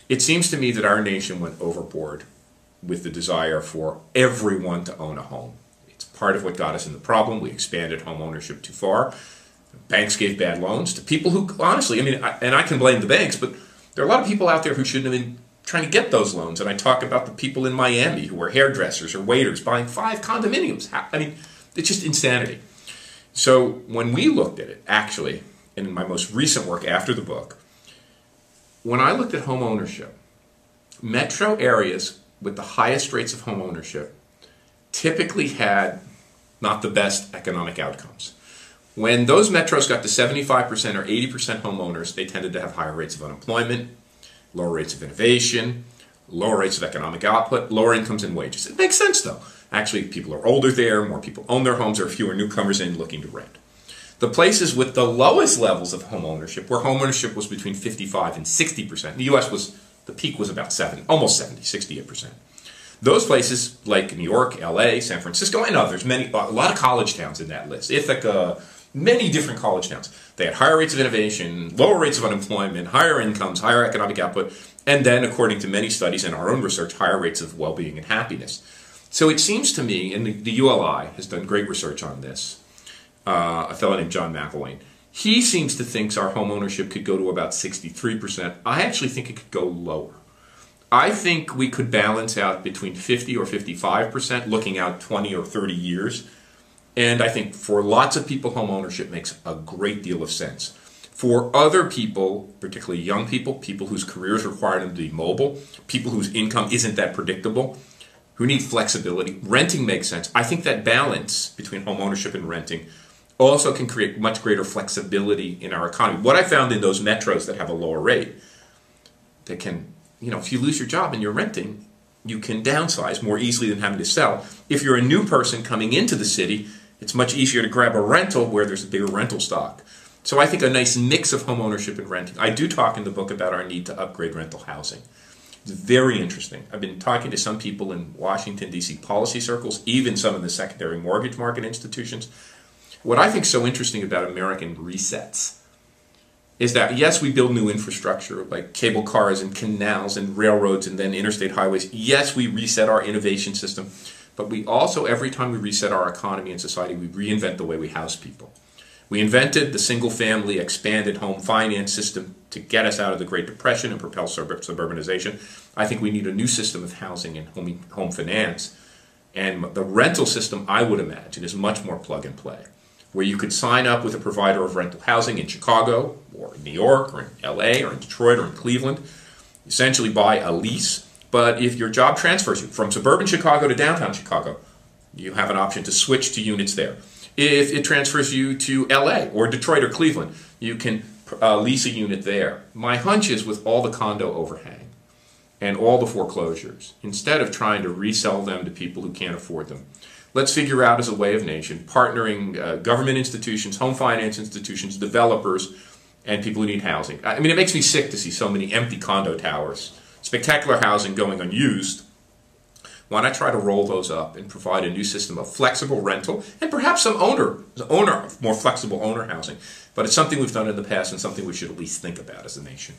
It seems to me that our nation went overboard with the desire for everyone to own a home. It's part of what got us in the problem. We expanded home ownership too far. Banks gave bad loans to people who, honestly, and I can blame the banks, but there are a lot of people out there who shouldn't have been trying to get those loans. And I talk about the people in Miami who were hairdressers or waiters buying 5 condominiums. It's just insanity. So when we looked at it, actually, in my most recent work after the book, when I looked at home ownership, metro areas with the highest rates of home ownership typically had not the best economic outcomes. When those metros got to 75% or 80% homeowners, they tended to have higher rates of unemployment, lower rates of innovation, lower rates of economic output, lower incomes and wages. It makes sense though. Actually, people are older there, more people own their homes, there are fewer newcomers in looking to rent. The places with the lowest levels of home ownership, where home ownership was between 55 and 60%, in the US the peak was about almost 70, 68%. Those places like New York, LA, San Francisco, and others, a lot of college towns in that list, Ithaca, many different college towns. They had higher rates of innovation, lower rates of unemployment, higher incomes, higher economic output, and then, according to many studies and our own research, higher rates of well-being and happiness. So it seems to me, and the ULI has done great research on this, a fellow named John McElwain, he seems to think our home ownership could go to about 63%. I actually think it could go lower. I think we could balance out between 50 or 55%, looking out 20 or 30 years. And I think for lots of people, home ownership makes a great deal of sense. For other people, particularly young people, people whose careers require them to be mobile, people whose income isn't that predictable, who need flexibility, renting makes sense. I think that balance between home ownership and renting also can create much greater flexibility in our economy. What I found in those metros that have a lower rate, that can, if you lose your job and you're renting, you can downsize more easily than having to sell. If you're a new person coming into the city, it's much easier to grab a rental where there's a bigger rental stock. So I think a nice mix of home ownership and renting. I do talk in the book about our need to upgrade rental housing. It's very interesting. I've been talking to some people in Washington, D.C. policy circles, even some of the secondary mortgage market institutions. What I think is so interesting about American resets is that, yes, we build new infrastructure like cable cars and canals and railroads and then interstate highways. Yes, we reset our innovation system. But we also, every time we reset our economy and society, we reinvent the way we house people. We invented the single-family expanded home finance system to get us out of the Great Depression and propel suburbanization. I think we need a new system of housing and home finance. And the rental system, I would imagine, is much more plug and play, where you could sign up with a provider of rental housing in Chicago or in New York or in LA or in Detroit or in Cleveland, essentially buy a lease. But if your job transfers you from suburban Chicago to downtown Chicago, you have an option to switch to units there. If it transfers you to LA or Detroit or Cleveland, you can lease a unit there. My hunch is, with all the condo overhang and all the foreclosures, instead of trying to resell them to people who can't afford them, let's figure out as a way of nation, partnering government institutions, home finance institutions, developers, and people who need housing. I mean, it makes me sick to see so many empty condo towers, spectacular housing going unused. Why not try to roll those up and provide a new system of flexible rental and perhaps some more flexible owner housing? But it's something we've done in the past and something we should at least think about as a nation.